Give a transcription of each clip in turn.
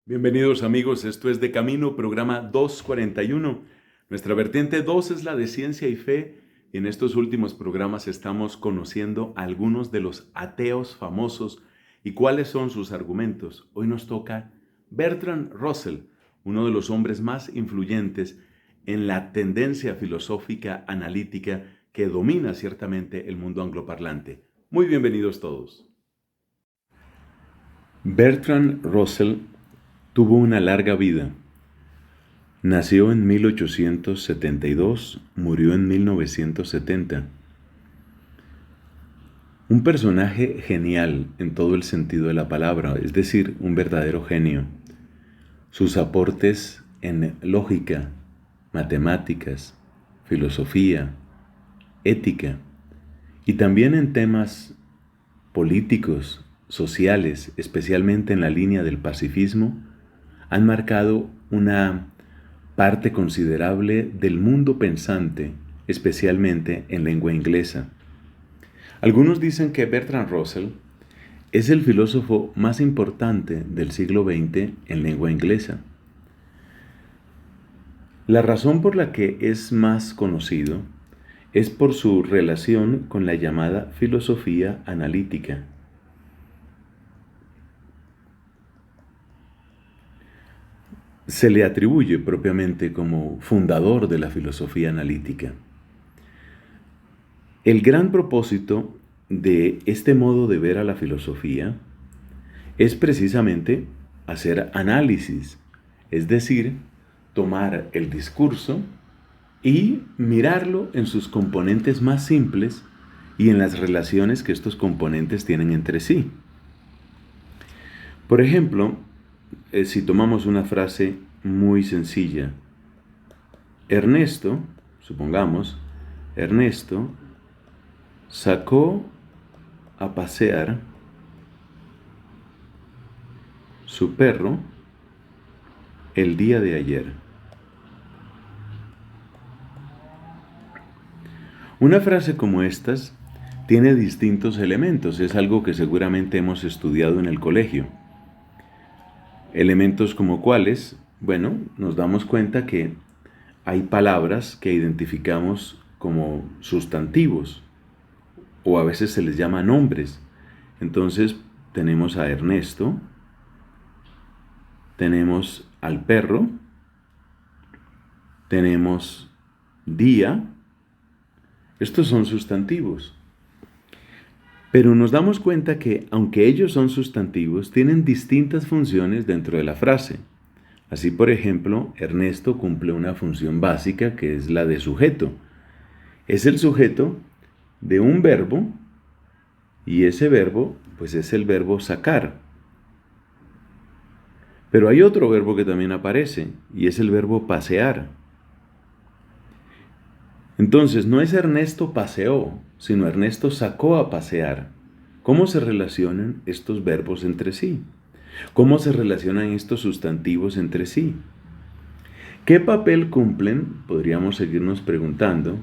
Bienvenidos amigos, esto es De Camino, programa 241. Nuestra vertiente 2 es la de ciencia y fe. Y en estos últimos programas estamos conociendo a algunos de los ateos famosos y cuáles son sus argumentos. Hoy nos toca Bertrand Russell, uno de los hombres más influyentes en la tendencia filosófica analítica que domina ciertamente el mundo angloparlante. Muy bienvenidos todos. Bertrand Russell tuvo una larga vida. Nació en 1872, murió en 1970. Un personaje genial en todo el sentido de la palabra, es decir, un verdadero genio. Sus aportes en lógica, matemáticas, filosofía, ética y también en temas políticos, sociales, especialmente en la línea del pacifismo, han marcado una parte considerable del mundo pensante, especialmente en lengua inglesa. Algunos dicen que Bertrand Russell es el filósofo más importante del siglo XX en lengua inglesa. La razón por la que es más conocido es por su relación con la llamada filosofía analítica. Se le atribuye propiamente como fundador de la filosofía analítica. El gran propósito de este modo de ver a la filosofía es precisamente hacer análisis, es decir, tomar el discurso y mirarlo en sus componentes más simples y en las relaciones que estos componentes tienen entre sí. Por ejemplo, si tomamos una frase muy sencilla, Ernesto, supongamos, Ernesto sacó a pasear su perro el día de ayer. Una frase como estas tiene distintos elementos, es algo que seguramente hemos estudiado en el colegio. Elementos como cuáles, bueno, nos damos cuenta que hay palabras que identificamos como sustantivos o a veces se les llama nombres. Entonces tenemos a Ernesto, tenemos al perro, tenemos día. Estos son sustantivos. Pero nos damos cuenta que, aunque ellos son sustantivos, tienen distintas funciones dentro de la frase. Así, por ejemplo, Ernesto cumple una función básica que es la de sujeto. Es el sujeto de un verbo y ese verbo, pues es el verbo sacar. Pero hay otro verbo que también aparece y es el verbo pasear. Entonces, no es Ernesto paseó, sino Ernesto sacó a pasear. ¿Cómo se relacionan estos verbos entre sí? ¿Cómo se relacionan estos sustantivos entre sí? ¿Qué papel cumplen, podríamos seguirnos preguntando,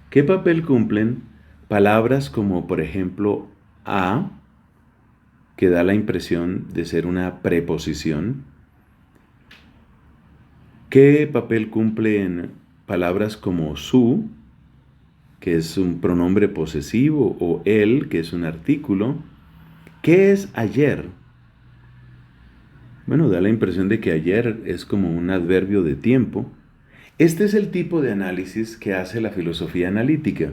qué papel cumplen palabras como, por ejemplo, a, que da la impresión de ser una preposición? ¿Qué papel cumplen palabras como su, que es un pronombre posesivo, o el, que es un artículo? ¿Qué es ayer? Bueno, da la impresión de que ayer es como un adverbio de tiempo. Este es el tipo de análisis que hace la filosofía analítica.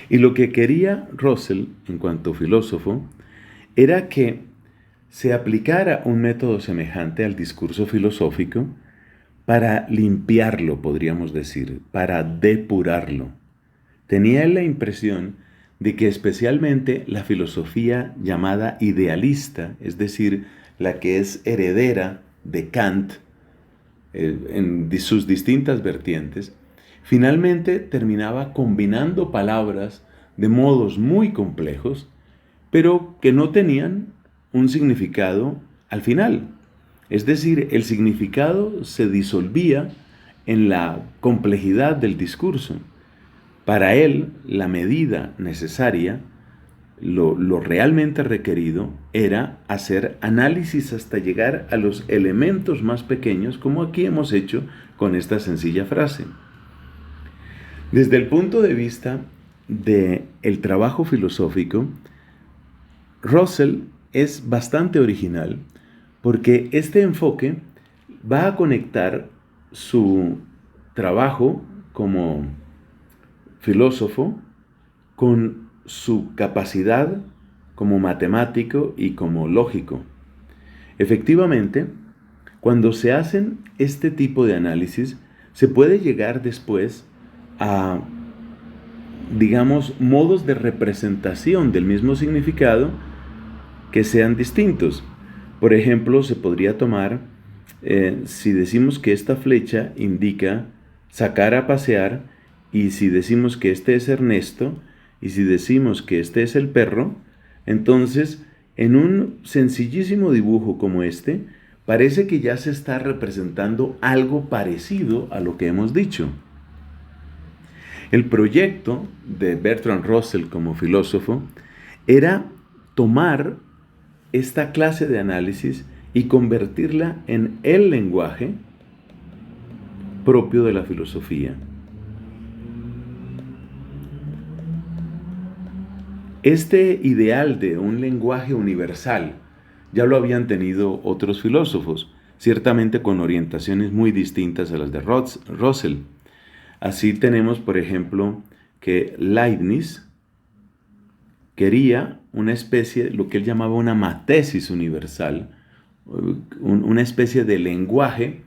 Y lo que quería Russell, en cuanto filósofo, era que se aplicara un método semejante al discurso filosófico para limpiarlo, podríamos decir, para depurarlo. Tenía él la impresión de que especialmente la filosofía llamada idealista, es decir, la que es heredera de Kant en sus distintas vertientes, finalmente terminaba combinando palabras de modos muy complejos, pero que no tenían un significado al final. Es decir, el significado se disolvía en la complejidad del discurso. Para él, la medida necesaria Lo realmente requerido era hacer análisis hasta llegar a los elementos más pequeños, como aquí hemos hecho con esta sencilla frase. Desde el punto de vista del trabajo filosófico, Russell es bastante original porque este enfoque va a conectar su trabajo como filósofo con su capacidad como matemático y como lógico. Efectivamente, cuando se hacen este tipo de análisis, se puede llegar después a, digamos, modos de representación del mismo significado que sean distintos. Por ejemplo, se podría tomar, si decimos que esta flecha indica sacar a pasear, y si decimos que este es Ernesto, y si decimos que este es el perro, entonces en un sencillísimo dibujo como este, parece que ya se está representando algo parecido a lo que hemos dicho. El proyecto de Bertrand Russell como filósofo era tomar esta clase de análisis y convertirla en el lenguaje propio de la filosofía. Este ideal de un lenguaje universal ya lo habían tenido otros filósofos, ciertamente con orientaciones muy distintas a las de Russell. Así tenemos, por ejemplo, que Leibniz quería una especie, lo que él llamaba una matesis universal, una especie de lenguaje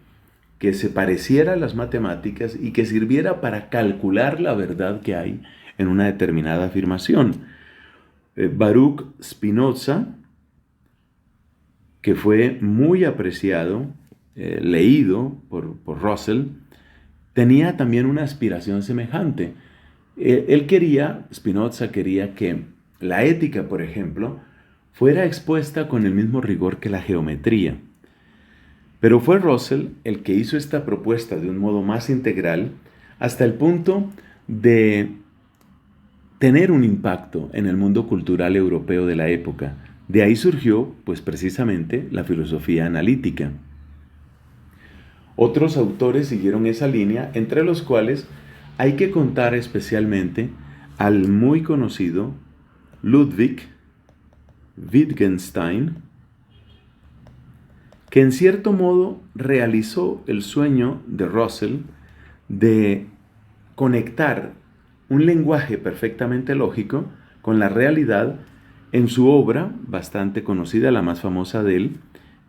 que se pareciera a las matemáticas y que sirviera para calcular la verdad que hay en una determinada afirmación. Baruch Spinoza, que fue muy apreciado, leído por Russell, tenía también una aspiración semejante. Spinoza quería que la ética, por ejemplo, fuera expuesta con el mismo rigor que la geometría. Pero fue Russell el que hizo esta propuesta de un modo más integral hasta el punto de tener un impacto en el mundo cultural europeo de la época. De ahí surgió, pues precisamente, la filosofía analítica. Otros autores siguieron esa línea, entre los cuales hay que contar especialmente al muy conocido Ludwig Wittgenstein, que en cierto modo realizó el sueño de Russell de conectar un lenguaje perfectamente lógico con la realidad en su obra bastante conocida, la más famosa de él,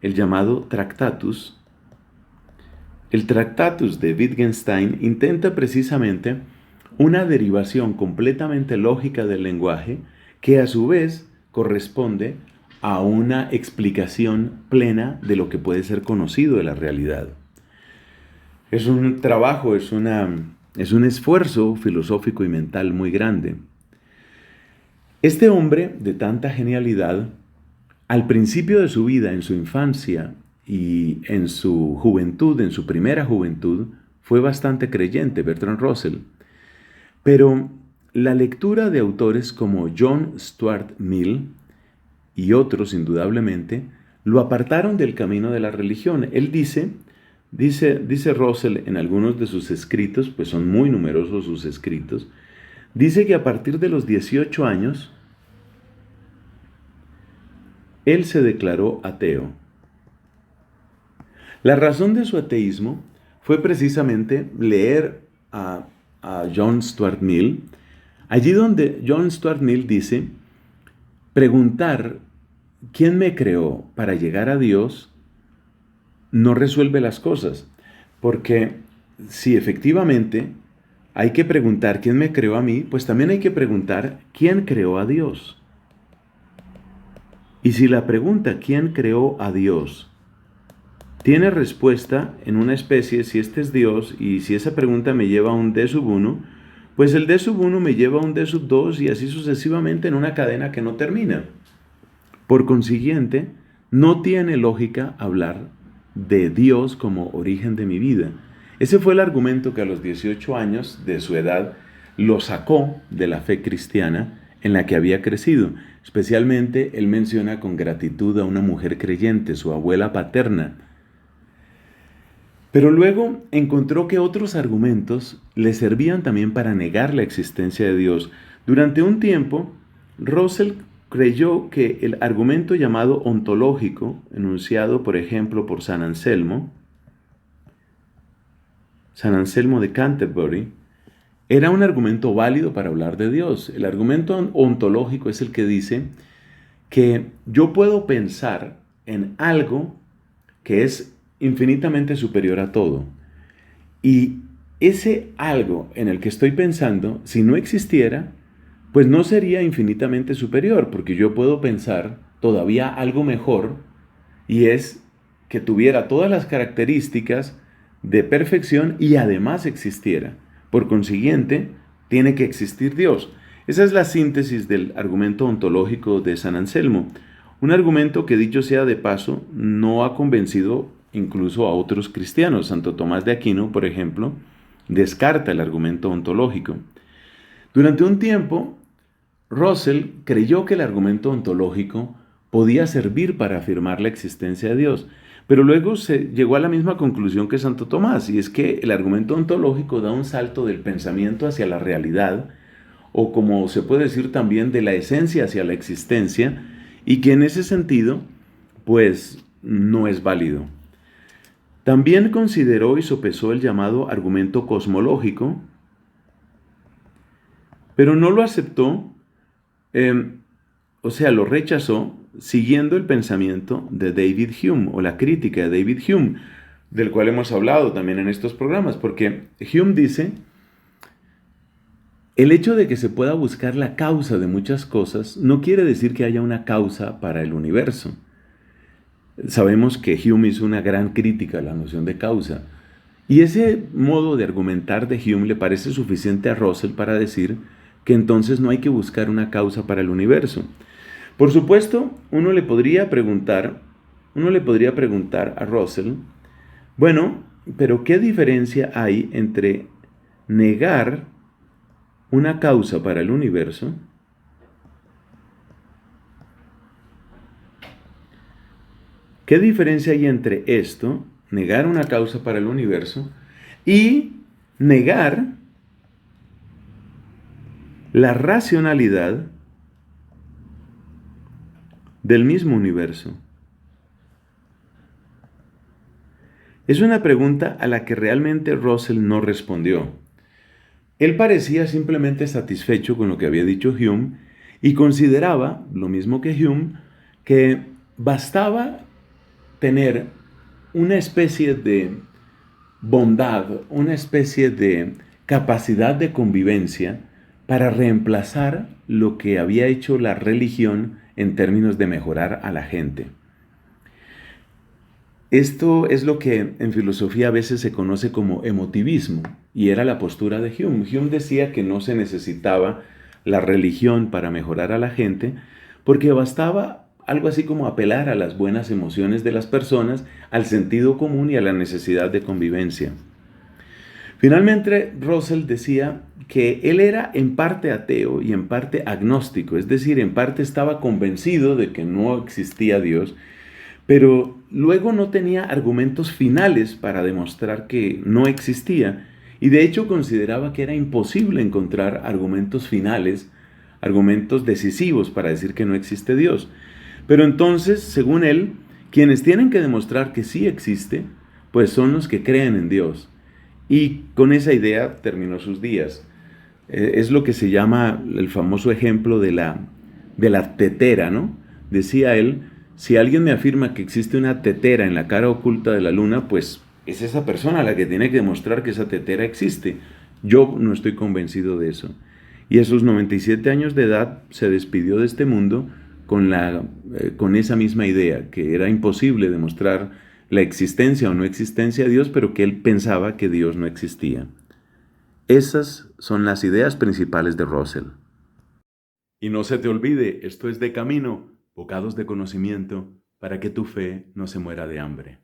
el llamado Tractatus. El Tractatus de Wittgenstein intenta precisamente una derivación completamente lógica del lenguaje que a su vez corresponde a una explicación plena de lo que puede ser conocido de la realidad. Es un trabajo, es un esfuerzo filosófico y mental muy grande. Este hombre de tanta genialidad, al principio de su vida, en su infancia y en su juventud, en su primera juventud, fue bastante creyente, Bertrand Russell. Pero la lectura de autores como John Stuart Mill y otros, indudablemente, lo apartaron del camino de la religión. Él dice Russell en algunos de sus escritos, pues son muy numerosos sus escritos, dice que a partir de los 18 años, él se declaró ateo. La razón de su ateísmo fue precisamente leer a John Stuart Mill, allí donde John Stuart Mill dice, preguntar quién me creó para llegar a Dios no resuelve las cosas, porque si efectivamente hay que preguntar quién me creó a mí, pues también hay que preguntar quién creó a Dios. Y si la pregunta ¿quién creó a Dios? Tiene respuesta en una especie, si este es Dios, y si esa pregunta me lleva a un D sub 1, pues el D sub 1 me lleva a un D sub 2 y así sucesivamente en una cadena que no termina. Por consiguiente, no tiene lógica hablar de Dios como origen de mi vida. Ese fue el argumento que a los 18 años de su edad lo sacó de la fe cristiana en la que había crecido. Especialmente él menciona con gratitud a una mujer creyente, su abuela paterna. Pero luego encontró que otros argumentos le servían también para negar la existencia de Dios. Durante un tiempo, Russell creyó que el argumento llamado ontológico, enunciado por ejemplo por San Anselmo de Canterbury, era un argumento válido para hablar de Dios. El argumento ontológico es el que dice que yo puedo pensar en algo que es infinitamente superior a todo. Y ese algo en el que estoy pensando, si no existiera, pues no sería infinitamente superior, porque yo puedo pensar todavía algo mejor, y es que tuviera todas las características de perfección y además existiera. Por consiguiente, tiene que existir Dios. Esa es la síntesis del argumento ontológico de San Anselmo. Un argumento que, dicho sea de paso, no ha convencido incluso a otros cristianos. Santo Tomás de Aquino, por ejemplo, descarta el argumento ontológico. Durante un tiempo, Russell creyó que el argumento ontológico podía servir para afirmar la existencia de Dios, pero luego se llegó a la misma conclusión que Santo Tomás, y es que el argumento ontológico da un salto del pensamiento hacia la realidad, o como se puede decir también de la esencia hacia la existencia, y que en ese sentido, pues no es válido. También consideró y sopesó el llamado argumento cosmológico, pero no lo aceptó, lo rechazó siguiendo el pensamiento de David Hume o la crítica de David Hume, del cual hemos hablado también en estos programas, porque Hume dice, el hecho de que se pueda buscar la causa de muchas cosas no quiere decir que haya una causa para el universo. Sabemos que Hume hizo una gran crítica a la noción de causa, y ese modo de argumentar de Hume le parece suficiente a Russell para decir que entonces no hay que buscar una causa para el universo. Por supuesto, uno le podría preguntar a Russell, bueno, pero ¿qué diferencia hay entre negar una causa para el universo ¿Qué diferencia hay entre esto, negar una causa para el universo, y negar la racionalidad del mismo universo? Es una pregunta a la que realmente Russell no respondió. Él parecía simplemente satisfecho con lo que había dicho Hume y consideraba, lo mismo que Hume, que bastaba tener una especie de bondad, una especie de capacidad de convivencia para reemplazar lo que había hecho la religión en términos de mejorar a la gente. Esto es lo que en filosofía a veces se conoce como emotivismo, y era la postura de Hume. Hume decía que no se necesitaba la religión para mejorar a la gente, porque bastaba algo así como apelar a las buenas emociones de las personas, al sentido común y a la necesidad de convivencia. Finalmente, Russell decía que él era en parte ateo y en parte agnóstico, es decir, en parte estaba convencido de que no existía Dios, pero luego no tenía argumentos finales para demostrar que no existía, y de hecho consideraba que era imposible encontrar argumentos finales, argumentos decisivos para decir que no existe Dios. Pero entonces, según él, quienes tienen que demostrar que sí existe, pues son los que creen en Dios. Y con esa idea terminó sus días. Es lo que se llama el famoso ejemplo de la tetera, ¿no? Decía él, si alguien me afirma que existe una tetera en la cara oculta de la luna, pues es esa persona la que tiene que demostrar que esa tetera existe. Yo no estoy convencido de eso. Y a sus 97 años de edad se despidió de este mundo con esa misma idea, que era imposible demostrar la existencia o no existencia de Dios, pero que él pensaba que Dios no existía. Esas son las ideas principales de Russell. Y no se te olvide, esto es De Camino, bocados de conocimiento, para que tu fe no se muera de hambre.